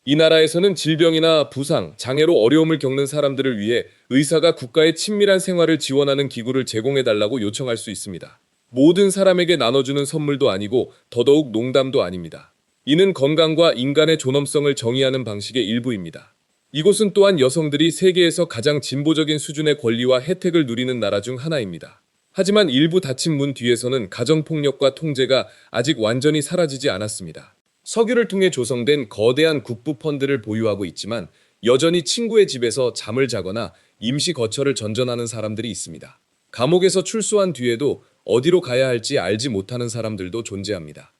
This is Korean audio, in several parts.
이 나라에서는 질병이나 부상, 장애로 어려움을 겪는 사람들을 위해 의사가 국가의 친밀한 생활을 지원하는 기구를 제공해달라고 요청할 수 있습니다. 모든 사람에게 나눠주는 선물도 아니고 더더욱 농담도 아닙니다. 이는 건강과 인간의 존엄성을 정의하는 방식의 일부입니다. 이곳은 또한 여성들이 세계에서 가장 진보적인 수준의 권리와 혜택을 누리는 나라 중 하나입니다. 하지만 일부 닫힌 문 뒤에서는 가정폭력과 통제가 아직 완전히 사라지지 않았습니다. 석유를 통해 조성된 거대한 국부 펀드를 보유하고 있지만 여전히 친구의 집에서 잠을 자거나 임시 거처를 전전하는 사람들이 있습니다. 감옥에서 출소한 뒤에도 어디로 가야 할지 알지 못하는 사람들도 존재합니다.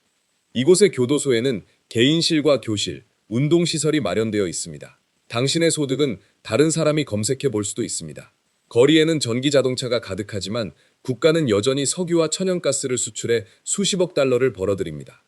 이곳의 교도소에는 개인실과 교실, 운동시설이 마련되어 있습니다. 당신의 소득은 다른 사람이 검색해 볼 수도 있습니다. 거리에는 전기 자동차가 가득하지만 국가는 여전히 석유와 천연가스를 수출해 수십억 달러를 벌어들입니다.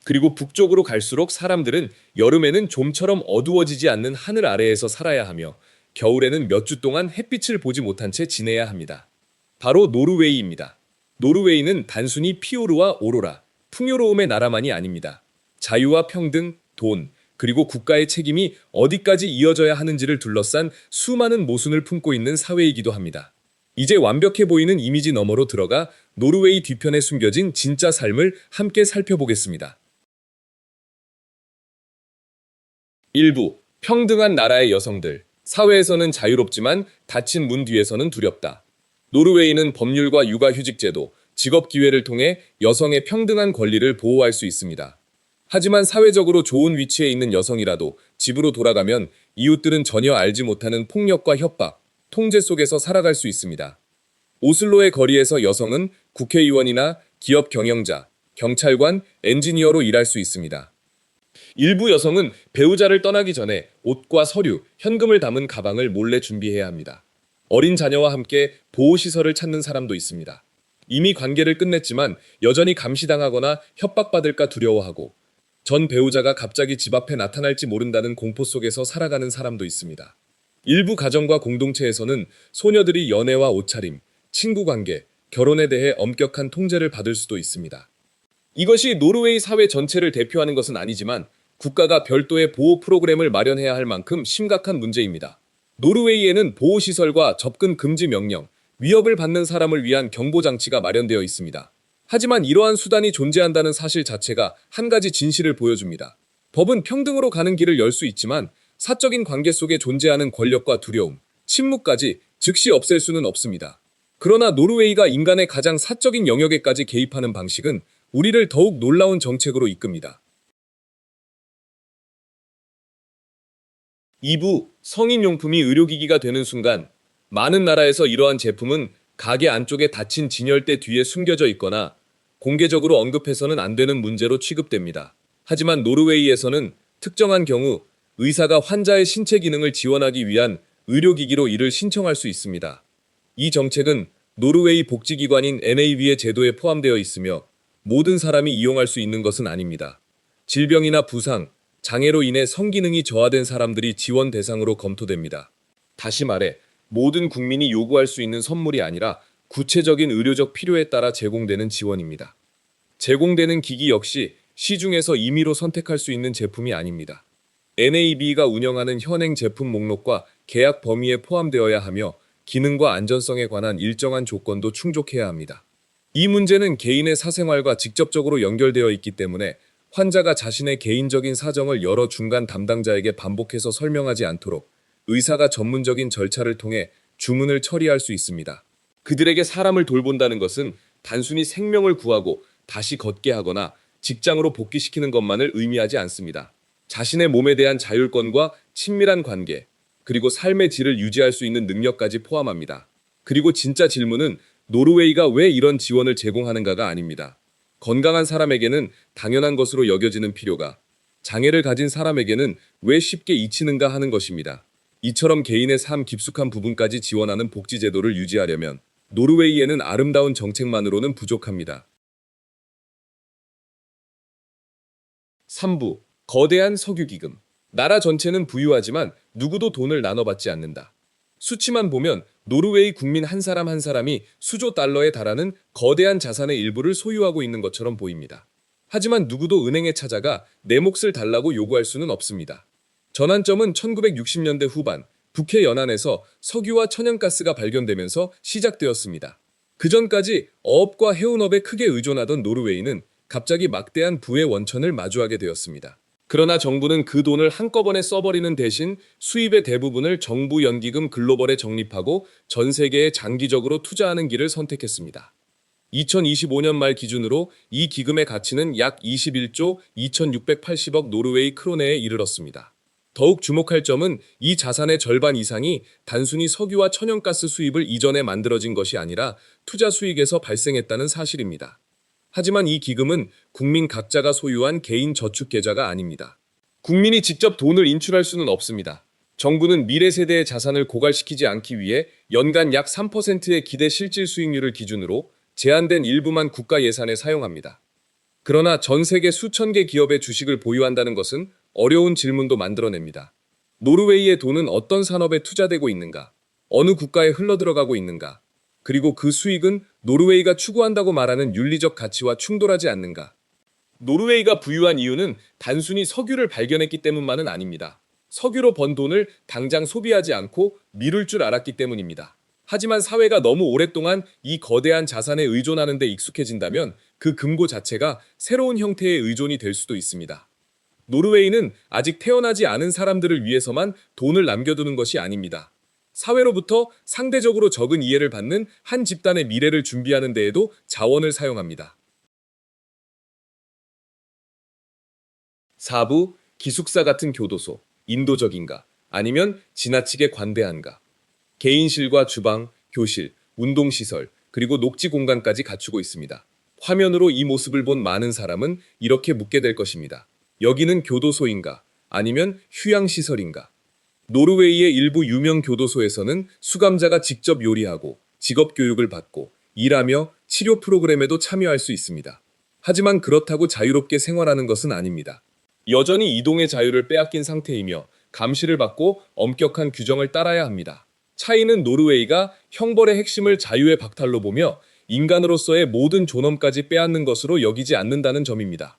그리고 북쪽으로 갈수록 사람들은 여름에는 좀처럼 어두워지지 않는 하늘 아래에서 살아야 하며 겨울에는 몇 주 동안 햇빛을 보지 못한 채 지내야 합니다. 바로 노르웨이입니다. 노르웨이는 단순히 피오르와 오로라, 풍요로움의 나라만이 아닙니다. 자유와 평등, 돈, 그리고 국가의 책임이 어디까지 이어져야 하는지를 둘러싼 수많은 모순을 품고 있는 사회이기도 합니다. 이제 완벽해 보이는 이미지 너머로 들어가 노르웨이 뒤편에 숨겨진 진짜 삶을 함께 살펴보겠습니다. 일부 평등한 나라의 여성들. 사회에서는 자유롭지만 닫힌 문 뒤에서는 두렵다. 노르웨이는 법률과 육아휴직 제도, 직업 기회를 통해 여성의 평등한 권리를 보호할 수 있습니다. 하지만 사회적으로 좋은 위치에 있는 여성이라도 집으로 돌아가면 이웃들은 전혀 알지 못하는 폭력과 협박, 통제 속에서 살아갈 수 있습니다. 오슬로의 거리에서 여성은 국회의원이나 기업 경영자, 경찰관, 엔지니어로 일할 수 있습니다. 일부 여성은 배우자를 떠나기 전에 옷과 서류, 현금을 담은 가방을 몰래 준비해야 합니다. 어린 자녀와 함께 보호시설을 찾는 사람도 있습니다. 이미 관계를 끝냈지만 여전히 감시당하거나 협박받을까 두려워하고 전 배우자가 갑자기 집 앞에 나타날지 모른다는 공포 속에서 살아가는 사람도 있습니다. 일부 가정과 공동체에서는 소녀들이 연애와 옷차림, 친구관계, 결혼에 대해 엄격한 통제를 받을 수도 있습니다. 이것이 노르웨이 사회 전체를 대표하는 것은 아니지만 국가가 별도의 보호 프로그램을 마련해야 할 만큼 심각한 문제입니다. 노르웨이에는 보호시설과 접근 금지 명령, 위협을 받는 사람을 위한 경보장치가 마련되어 있습니다. 하지만 이러한 수단이 존재한다는 사실 자체가 한 가지 진실을 보여줍니다. 법은 평등으로 가는 길을 열 수 있지만 사적인 관계 속에 존재하는 권력과 두려움, 침묵까지 즉시 없앨 수는 없습니다. 그러나 노르웨이가 인간의 가장 사적인 영역에까지 개입하는 방식은 우리를 더욱 놀라운 정책으로 이끕니다. 2부 성인용품이 의료기기가 되는 순간 많은 나라에서 이러한 제품은 가게 안쪽에 닫힌 진열대 뒤에 숨겨져 있거나 공개적으로 언급해서는 안 되는 문제로 취급됩니다. 하지만 노르웨이에서는 특정한 경우 의사가 환자의 신체 기능을 지원하기 위한 의료기기로 이를 신청할 수 있습니다. 이 정책은 노르웨이 복지기관인 NAV의 제도에 포함되어 있으며 모든 사람이 이용할 수 있는 것은 아닙니다. 질병이나 부상, 장애로 인해 성기능이 저하된 사람들이 지원 대상으로 검토됩니다. 다시 말해 모든 국민이 요구할 수 있는 선물이 아니라 구체적인 의료적 필요에 따라 제공되는 지원입니다. 제공되는 기기 역시 시중에서 임의로 선택할 수 있는 제품이 아닙니다. NAB가 운영하는 현행 제품 목록과 계약 범위에 포함되어야 하며 기능과 안전성에 관한 일정한 조건도 충족해야 합니다. 이 문제는 개인의 사생활과 직접적으로 연결되어 있기 때문에 환자가 자신의 개인적인 사정을 여러 중간 담당자에게 반복해서 설명하지 않도록 의사가 전문적인 절차를 통해 주문을 처리할 수 있습니다. 그들에게 사람을 돌본다는 것은 단순히 생명을 구하고 다시 걷게 하거나 직장으로 복귀시키는 것만을 의미하지 않습니다. 자신의 몸에 대한 자율권과 친밀한 관계, 그리고 삶의 질을 유지할 수 있는 능력까지 포함합니다. 그리고 진짜 질문은 노르웨이가 왜 이런 지원을 제공하는가가 아닙니다. 건강한 사람에게는 당연한 것으로 여겨지는 필요가 장애를 가진 사람에게는 왜 쉽게 잊히는가 하는 것입니다. 이처럼 개인의 삶 깊숙한 부분까지 지원하는 복지제도를 유지하려면 노르웨이에는 아름다운 정책만으로는 부족합니다. 3부 거대한 석유기금. 나라 전체는 부유하지만 누구도 돈을 나눠받지 않는다. 수치만 보면 노르웨이 국민 한 사람 한 사람이 수조 달러에 달하는 거대한 자산의 일부를 소유하고 있는 것처럼 보입니다. 하지만 누구도 은행에 찾아가 내 몫을 달라고 요구할 수는 없습니다. 전환점은 1960년대 후반 북해 연안에서 석유와 천연가스가 발견되면서 시작되었습니다. 그전까지 어업과 해운업에 크게 의존하던 노르웨이는 갑자기 막대한 부의 원천을 마주하게 되었습니다. 그러나 정부는 그 돈을 한꺼번에 써버리는 대신 수입의 대부분을 정부 연기금 글로벌에 적립하고 전 세계에 장기적으로 투자하는 길을 선택했습니다. 2025년 말 기준으로 이 기금의 가치는 약 21조 2680억 노르웨이 크로네에 이르렀습니다. 더욱 주목할 점은 이 자산의 절반 이상이 단순히 석유와 천연가스 수입을 이전에 만들어진 것이 아니라 투자 수익에서 발생했다는 사실입니다. 하지만 이 기금은 국민 각자가 소유한 개인 저축 계좌가 아닙니다. 국민이 직접 돈을 인출할 수는 없습니다. 정부는 미래 세대의 자산을 고갈시키지 않기 위해 연간 약 3%의 기대 실질 수익률을 기준으로 제한된 일부만 국가 예산에 사용합니다. 그러나 전 세계 수천 개 기업의 주식을 보유한다는 것은 어려운 질문도 만들어냅니다. 노르웨이의 돈은 어떤 산업에 투자되고 있는가? 어느 국가에 흘러들어가고 있는가? 그리고 그 수익은 노르웨이가 추구한다고 말하는 윤리적 가치와 충돌하지 않는가? 노르웨이가 부유한 이유는 단순히 석유를 발견했기 때문만은 아닙니다. 석유로 번 돈을 당장 소비하지 않고 미룰 줄 알았기 때문입니다. 하지만 사회가 너무 오랫동안 이 거대한 자산에 의존하는 데 익숙해진다면 그 금고 자체가 새로운 형태의 의존이 될 수도 있습니다. 노르웨이는 아직 태어나지 않은 사람들을 위해서만 돈을 남겨두는 것이 아닙니다. 사회로부터 상대적으로 적은 이해를 받는 한 집단의 미래를 준비하는 데에도 자원을 사용합니다. 4부 기숙사 같은 교도소, 인도적인가? 아니면 지나치게 관대한가? 개인실과 주방, 교실, 운동시설, 그리고 녹지 공간까지 갖추고 있습니다. 화면으로 이 모습을 본 많은 사람은 이렇게 묻게 될 것입니다. 여기는 교도소인가? 아니면 휴양시설인가? 노르웨이의 일부 유명 교도소에서는 수감자가 직접 요리하고 직업교육을 받고 일하며 치료 프로그램에도 참여할 수 있습니다. 하지만 그렇다고 자유롭게 생활하는 것은 아닙니다. 여전히 이동의 자유를 빼앗긴 상태이며 감시를 받고 엄격한 규정을 따라야 합니다. 차이는 노르웨이가 형벌의 핵심을 자유의 박탈로 보며 인간으로서의 모든 존엄까지 빼앗는 것으로 여기지 않는다는 점입니다.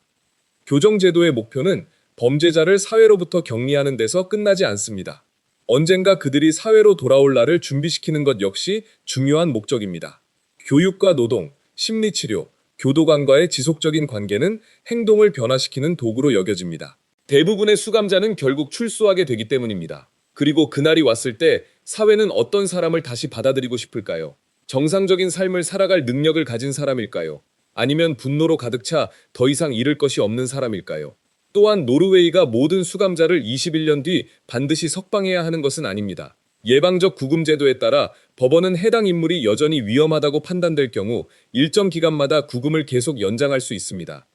교정제도의 목표는 범죄자를 사회로부터 격리하는 데서 끝나지 않습니다. 언젠가 그들이 사회로 돌아올 날을 준비시키는 것 역시 중요한 목적입니다. 교육과 노동, 심리치료, 교도관과의 지속적인 관계는 행동을 변화시키는 도구로 여겨집니다. 대부분의 수감자는 결국 출소하게 되기 때문입니다. 그리고 그날이 왔을 때 사회는 어떤 사람을 다시 받아들이고 싶을까요? 정상적인 삶을 살아갈 능력을 가진 사람일까요? 아니면 분노로 가득 차 더 이상 잃을 것이 없는 사람일까요? 또한 노르웨이가 모든 수감자를 21년 뒤 반드시 석방해야 하는 것은 아닙니다. 예방적 구금 제도에 따라 법원은 해당 인물이 여전히 위험하다고 판단될 경우 일정 기간마다 구금을 계속 연장할 수 있습니다.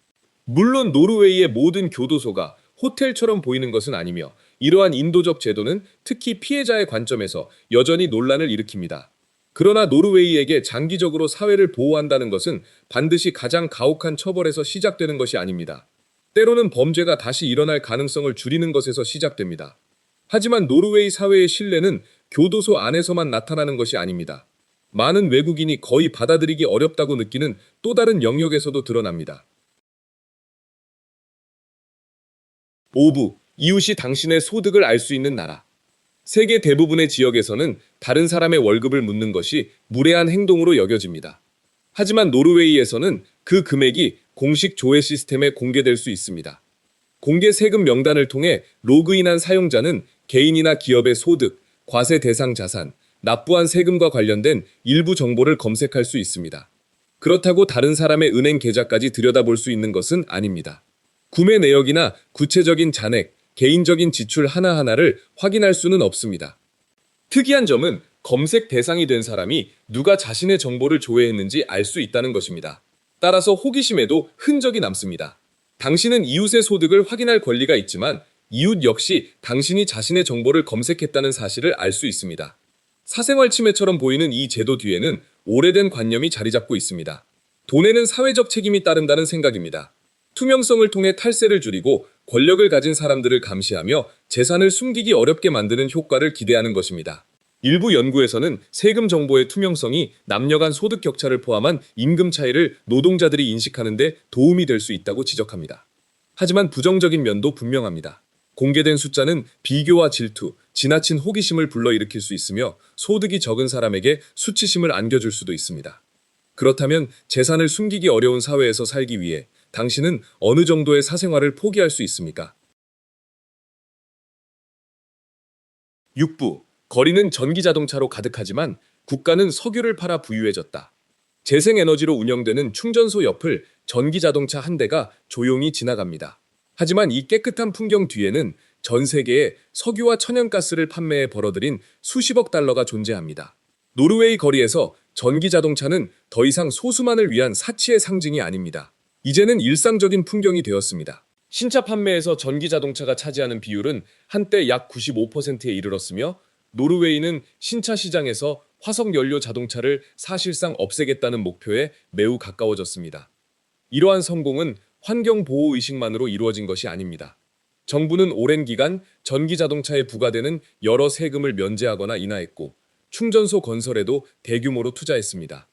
물론 노르웨이의 모든 교도소가 호텔처럼 보이는 것은 아니며 이러한 인도적 제도는 특히 피해자의 관점에서 여전히 논란을 일으킵니다. 그러나 노르웨이에게 장기적으로 사회를 보호한다는 것은 반드시 가장 가혹한 처벌에서 시작되는 것이 아닙니다. 때로는 범죄가 다시 일어날 가능성을 줄이는 것에서 시작됩니다. 하지만 노르웨이 사회의 신뢰는 교도소 안에서만 나타나는 것이 아닙니다. 많은 외국인이 거의 받아들이기 어렵다고 느끼는 또 다른 영역에서도 드러납니다. 5부, 이웃이 당신의 소득을 알 수 있는 나라. 세계 대부분의 지역에서는 다른 사람의 월급을 묻는 것이 무례한 행동으로 여겨집니다. 하지만 노르웨이에서는 그 금액이 공식 조회 시스템에 공개될 수 있습니다. 공개 세금 명단을 통해 로그인한 사용자는 개인이나 기업의 소득, 과세 대상 자산, 납부한 세금과 관련된 일부 정보를 검색할 수 있습니다. 그렇다고 다른 사람의 은행 계좌까지 들여다볼 수 있는 것은 아닙니다. 구매 내역이나 구체적인 잔액, 개인적인 지출 하나하나를 확인할 수는 없습니다. 특이한 점은 검색 대상이 된 사람이 누가 자신의 정보를 조회했는지 알 수 있다는 것입니다. 따라서 호기심에도 흔적이 남습니다. 당신은 이웃의 소득을 확인할 권리가 있지만 이웃 역시 당신이 자신의 정보를 검색했다는 사실을 알 수 있습니다. 사생활 침해처럼 보이는 이 제도 뒤에는 오래된 관념이 자리 잡고 있습니다. 돈에는 사회적 책임이 따른다는 생각입니다. 투명성을 통해 탈세를 줄이고 권력을 가진 사람들을 감시하며 재산을 숨기기 어렵게 만드는 효과를 기대하는 것입니다. 일부 연구에서는 세금 정보의 투명성이 남녀 간 소득 격차를 포함한 임금 차이를 노동자들이 인식하는 데 도움이 될 수 있다고 지적합니다. 하지만 부정적인 면도 분명합니다. 공개된 숫자는 비교와 질투, 지나친 호기심을 불러일으킬 수 있으며 소득이 적은 사람에게 수치심을 안겨줄 수도 있습니다. 그렇다면 재산을 숨기기 어려운 사회에서 살기 위해 당신은 어느 정도의 사생활을 포기할 수 있습니까? 6부. 거리는 전기자동차로 가득하지만 국가는 석유를 팔아 부유해졌다. 재생에너지로 운영되는 충전소 옆을 전기자동차 한 대가 조용히 지나갑니다. 하지만 이 깨끗한 풍경 뒤에는 전 세계에 석유와 천연가스를 판매해 벌어들인 수십억 달러가 존재합니다. 노르웨이 거리에서 전기자동차는 더 이상 소수만을 위한 사치의 상징이 아닙니다. 이제는 일상적인 풍경이 되었습니다. 신차 판매에서 전기자동차가 차지하는 비율은 한때 약 95%에 이르렀으며 노르웨이는 신차 시장에서 화석연료 자동차를 사실상 없애겠다는 목표에 매우 가까워졌습니다. 이러한 성공은 환경보호의식만으로 이루어진 것이 아닙니다. 정부는 오랜 기간 전기자동차에 부과되는 여러 세금을 면제하거나 인하했고 충전소 건설에도 대규모로 투자했습니다.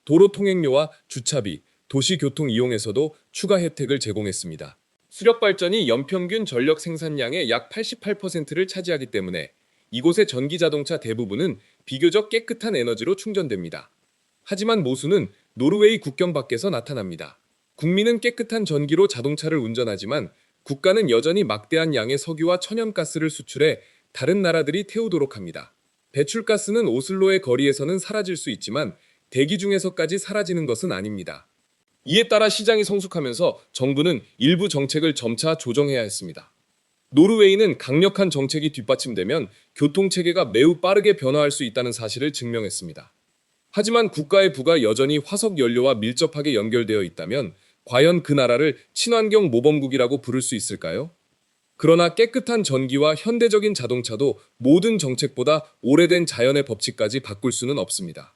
도로 통행료와 주차비, 도시교통 이용에서도 추가 혜택을 제공했습니다. 수력발전이 연평균 전력 생산량의 약 88%를 차지하기 때문에 이곳의 전기자동차 대부분은 비교적 깨끗한 에너지로 충전됩니다. 하지만 모순은 노르웨이 국경 밖에서 나타납니다. 국민은 깨끗한 전기로 자동차를 운전하지만 국가는 여전히 막대한 양의 석유와 천연가스를 수출해 다른 나라들이 태우도록 합니다. 배출가스는 오슬로의 거리에서는 사라질 수 있지만 대기 중에서까지 사라지는 것은 아닙니다. 이에 따라 시장이 성숙하면서 정부는 일부 정책을 점차 조정해야 했습니다. 노르웨이는 강력한 정책이 뒷받침되면 교통체계가 매우 빠르게 변화할 수 있다는 사실을 증명했습니다. 하지만 국가의 부가 여전히 화석연료와 밀접하게 연결되어 있다면 과연 그 나라를 친환경 모범국이라고 부를 수 있을까요? 그러나 깨끗한 전기와 현대적인 자동차도 모든 정책보다 오래된 자연의 법칙까지 바꿀 수는 없습니다.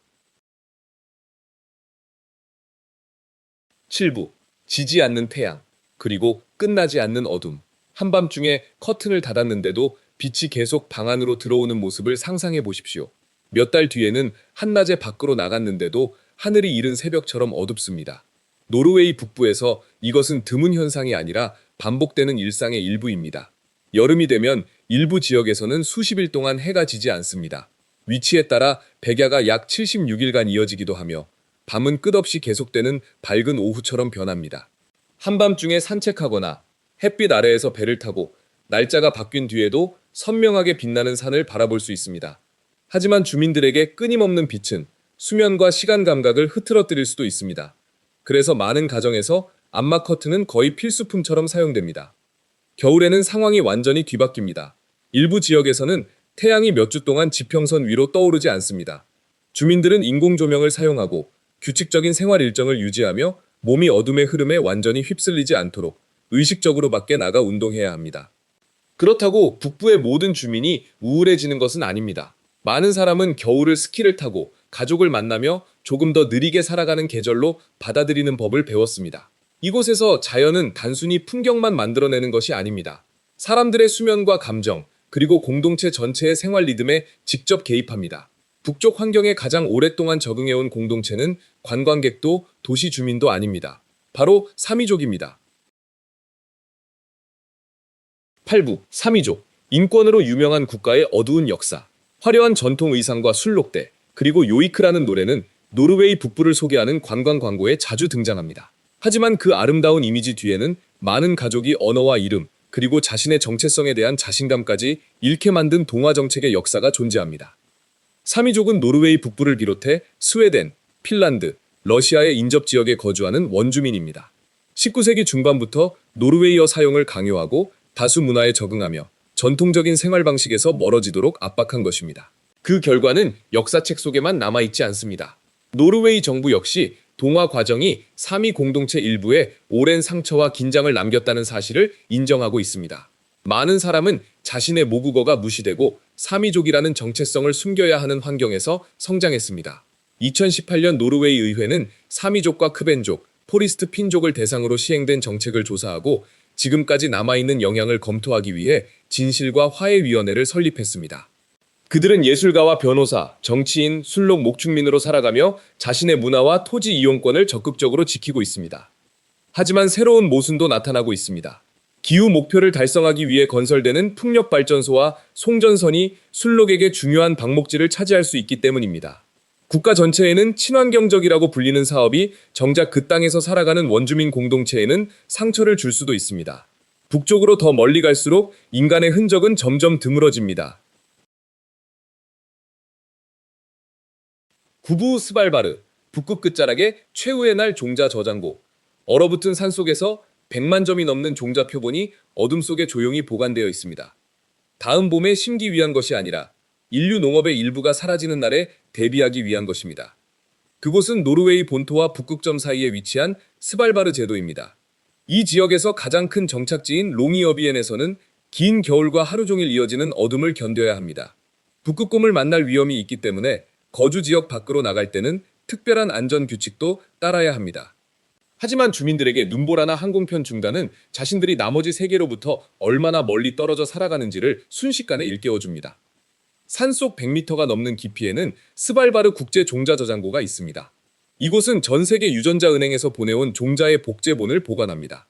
7부. 지지 않는 태양, 그리고 끝나지 않는 어둠. 한밤중에 커튼을 닫았는데도 빛이 계속 방 안으로 들어오는 모습을 상상해 보십시오. 몇 달 뒤에는 한낮에 밖으로 나갔는데도 하늘이 이른 새벽처럼 어둡습니다. 노르웨이 북부에서 이것은 드문 현상이 아니라 반복되는 일상의 일부입니다. 여름이 되면 일부 지역에서는 수십일 동안 해가 지지 않습니다. 위치에 따라 백야가 약 76일간 이어지기도 하며 밤은 끝없이 계속되는 밝은 오후처럼 변합니다. 한밤중에 산책하거나 햇빛 아래에서 배를 타고 날짜가 바뀐 뒤에도 선명하게 빛나는 산을 바라볼 수 있습니다. 하지만 주민들에게 끊임없는 빛은 수면과 시간 감각을 흐트러뜨릴 수도 있습니다. 그래서 많은 가정에서 암막 커튼은 거의 필수품처럼 사용됩니다. 겨울에는 상황이 완전히 뒤바뀝니다. 일부 지역에서는 태양이 몇 주 동안 지평선 위로 떠오르지 않습니다. 주민들은 인공조명을 사용하고 규칙적인 생활 일정을 유지하며 몸이 어둠의 흐름에 완전히 휩쓸리지 않도록 의식적으로 밖에 나가 운동해야 합니다. 그렇다고 북부의 모든 주민이 우울해지는 것은 아닙니다. 많은 사람은 겨울을 스키를 타고 가족을 만나며 조금 더 느리게 살아가는 계절로 받아들이는 법을 배웠습니다. 이곳에서 자연은 단순히 풍경만 만들어내는 것이 아닙니다. 사람들의 수면과 감정, 그리고 공동체 전체의 생활 리듬에 직접 개입합니다. 북쪽 환경에 가장 오랫동안 적응해온 공동체는 관광객도 도시 주민도 아닙니다. 바로 사미족입니다. 8부. 사미족. 인권으로 유명한 국가의 어두운 역사. 화려한 전통 의상과 술록대, 그리고 요이크라는 노래는 노르웨이 북부를 소개하는 관광 광고에 자주 등장합니다. 하지만 그 아름다운 이미지 뒤에는 많은 가족이 언어와 이름, 그리고 자신의 정체성에 대한 자신감까지 잃게 만든 동화 정책의 역사가 존재합니다. 사미족은 노르웨이 북부를 비롯해 스웨덴, 핀란드, 러시아의 인접 지역에 거주하는 원주민입니다. 19세기 중반부터 노르웨이어 사용을 강요하고 다수 문화에 적응하며 전통적인 생활 방식에서 멀어지도록 압박한 것입니다. 그 결과는 역사책 속에만 남아있지 않습니다. 노르웨이 정부 역시 동화 과정이 사미 공동체 일부에 오랜 상처와 긴장을 남겼다는 사실을 인정하고 있습니다. 많은 사람은 자신의 모국어가 무시되고 사미족이라는 정체성을 숨겨야 하는 환경에서 성장했습니다. 2018년 노르웨이 의회는 사미족과 크벤족, 포리스트 핀족을 대상으로 시행된 정책을 조사하고 지금까지 남아있는 영향을 검토하기 위해 진실과 화해위원회를 설립했습니다. 그들은 예술가와 변호사, 정치인, 술록 목축민으로 살아가며 자신의 문화와 토지 이용권을 적극적으로 지키고 있습니다. 하지만 새로운 모순도 나타나고 있습니다. 기후 목표를 달성하기 위해 건설되는 풍력발전소와 송전선이 순록에게 중요한 방목지를 차지할 수 있기 때문입니다. 국가 전체에는 친환경적이라고 불리는 사업이 정작 그 땅에서 살아가는 원주민 공동체에는 상처를 줄 수도 있습니다. 북쪽으로 더 멀리 갈수록 인간의 흔적은 점점 드물어집니다. 구부 스발바르, 북극 끝자락의 최후의 날 종자 저장고. 얼어붙은 산속에서 100만 점이 넘는 종자 표본이 어둠 속에 조용히 보관되어 있습니다. 다음 봄에 심기 위한 것이 아니라 인류 농업의 일부가 사라지는 날에 대비하기 위한 것입니다. 그곳은 노르웨이 본토와 북극점 사이에 위치한 스발바르 제도입니다. 이 지역에서 가장 큰 정착지인 롱이어비엔에서는 긴 겨울과 하루 종일 이어지는 어둠을 견뎌야 합니다. 북극곰을 만날 위험이 있기 때문에 거주 지역 밖으로 나갈 때는 특별한 안전 규칙도 따라야 합니다. 하지만 주민들에게 눈보라나 항공편 중단은 자신들이 나머지 세계로부터 얼마나 멀리 떨어져 살아가는지를 순식간에 일깨워줍니다. 산속 100m가 넘는 깊이에는 스발바르 국제 종자 저장고가 있습니다. 이곳은 전 세계 유전자 은행에서 보내온 종자의 복제본을 보관합니다.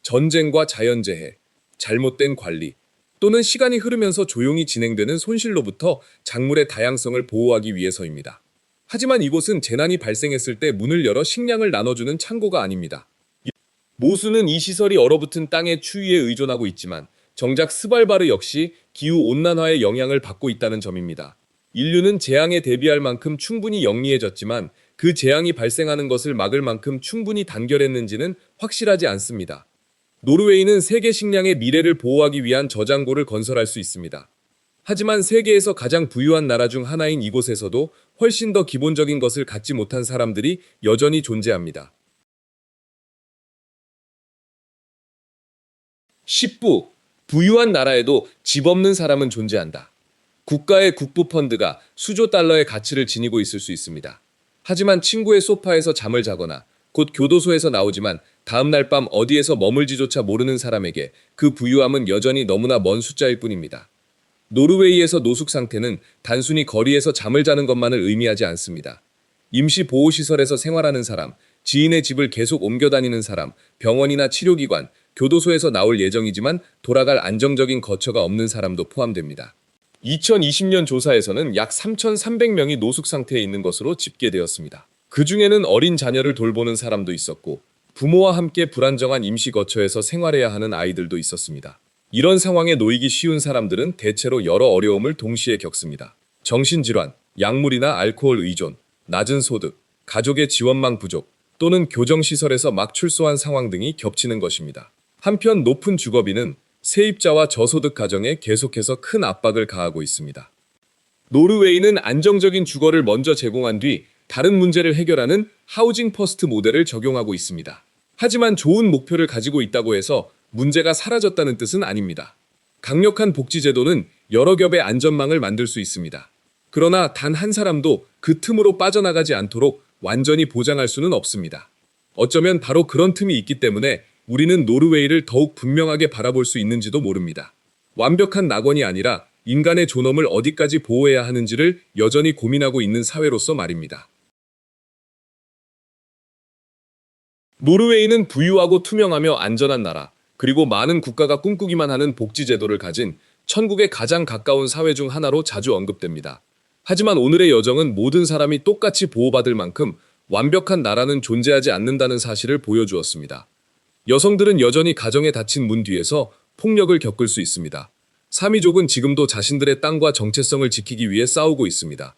전쟁과 자연재해, 잘못된 관리, 또는 시간이 흐르면서 조용히 진행되는 손실로부터 작물의 다양성을 보호하기 위해서입니다. 하지만 이곳은 재난이 발생했을 때 문을 열어 식량을 나눠주는 창고가 아닙니다. 모수는 이 시설이 얼어붙은 땅의 추위에 의존하고 있지만 정작 스발바르 역시 기후온난화의 영향을 받고 있다는 점입니다. 인류는 재앙에 대비할 만큼 충분히 영리해졌지만 그 재앙이 발생하는 것을 막을 만큼 충분히 단결했는지는 확실하지 않습니다. 노르웨이는 세계 식량의 미래를 보호하기 위한 저장고를 건설할 수 있습니다. 하지만 세계에서 가장 부유한 나라 중 하나인 이곳에서도 훨씬 더 기본적인 것을 갖지 못한 사람들이 여전히 존재합니다. 10부. 부유한 나라에도 집 없는 사람은 존재한다. 국가의 국부펀드가 수조 달러의 가치를 지니고 있을 수 있습니다. 하지만 친구의 소파에서 잠을 자거나 곧 교도소에서 나오지만 다음날 밤 어디에서 머물지조차 모르는 사람에게 그 부유함은 여전히 너무나 먼 숫자일 뿐입니다. 노르웨이에서 노숙 상태는 단순히 거리에서 잠을 자는 것만을 의미하지 않습니다. 임시보호시설에서 생활하는 사람, 지인의 집을 계속 옮겨 다니는 사람, 병원이나 치료기관, 교도소에서 나올 예정이지만 돌아갈 안정적인 거처가 없는 사람도 포함됩니다. 2020년 조사에서는 약 3,300명이 노숙 상태에 있는 것으로 집계되었습니다. 그 중에는 어린 자녀를 돌보는 사람도 있었고 부모와 함께 불안정한 임시 거처에서 생활해야 하는 아이들도 있었습니다. 이런 상황에 놓이기 쉬운 사람들은 대체로 여러 어려움을 동시에 겪습니다. 정신질환, 약물이나 알코올 의존, 낮은 소득, 가족의 지원망 부족, 또는 교정시설에서 막 출소한 상황 등이 겹치는 것입니다. 한편 높은 주거비는 세입자와 저소득 가정에 계속해서 큰 압박을 가하고 있습니다. 노르웨이는 안정적인 주거를 먼저 제공한 뒤 다른 문제를 해결하는 하우징 퍼스트 모델을 적용하고 있습니다. 하지만 좋은 목표를 가지고 있다고 해서 문제가 사라졌다는 뜻은 아닙니다. 강력한 복지제도는 여러 겹의 안전망을 만들 수 있습니다. 그러나 단 한 사람도 그 틈으로 빠져나가지 않도록 완전히 보장할 수는 없습니다. 어쩌면 바로 그런 틈이 있기 때문에 우리는 노르웨이를 더욱 분명하게 바라볼 수 있는지도 모릅니다. 완벽한 낙원이 아니라 인간의 존엄을 어디까지 보호해야 하는지를 여전히 고민하고 있는 사회로서 말입니다. 노르웨이는 부유하고 투명하며 안전한 나라, 그리고 많은 국가가 꿈꾸기만 하는 복지제도를 가진 천국에 가장 가까운 사회 중 하나로 자주 언급됩니다. 하지만 오늘의 여정은 모든 사람이 똑같이 보호받을 만큼 완벽한 나라는 존재하지 않는다는 사실을 보여주었습니다. 여성들은 여전히 가정에 닫힌 문 뒤에서 폭력을 겪을 수 있습니다. 사미족은 지금도 자신들의 땅과 정체성을 지키기 위해 싸우고 있습니다.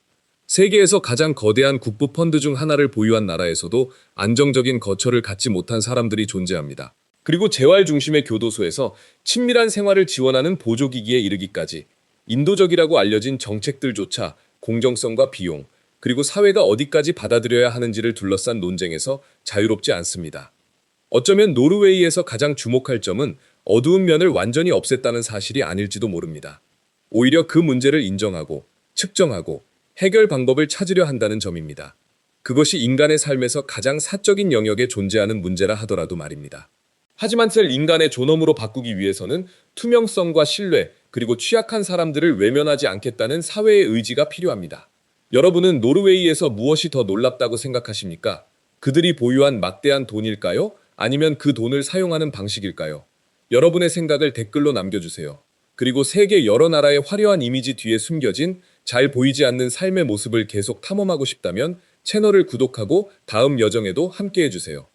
세계에서 가장 거대한 국부 펀드 중 하나를 보유한 나라에서도 안정적인 거처를 갖지 못한 사람들이 존재합니다. 그리고 재활 중심의 교도소에서 친밀한 생활을 지원하는 보조기기에 이르기까지 인도적이라고 알려진 정책들조차 공정성과 비용, 그리고 사회가 어디까지 받아들여야 하는지를 둘러싼 논쟁에서 자유롭지 않습니다. 어쩌면 노르웨이에서 가장 주목할 점은 어두운 면을 완전히 없앴다는 사실이 아닐지도 모릅니다. 오히려 그 문제를 인정하고 측정하고 해결 방법을 찾으려 한다는 점입니다. 그것이 인간의 삶에서 가장 사적인 영역에 존재하는 문제라 하더라도 말입니다. 하지만 셀 인간의 존엄으로 바꾸기 위해서는 투명성과 신뢰, 그리고 취약한 사람들을 외면하지 않겠다는 사회의 의지가 필요합니다. 여러분은 노르웨이에서 무엇이 더 놀랍다고 생각하십니까? 그들이 보유한 막대한 돈일까요? 아니면 그 돈을 사용하는 방식일까요? 여러분의 생각을 댓글로 남겨주세요. 그리고 세계 여러 나라의 화려한 이미지 뒤에 숨겨진 잘 보이지 않는 삶의 모습을 계속 탐험하고 싶다면 채널을 구독하고 다음 여정에도 함께 해주세요.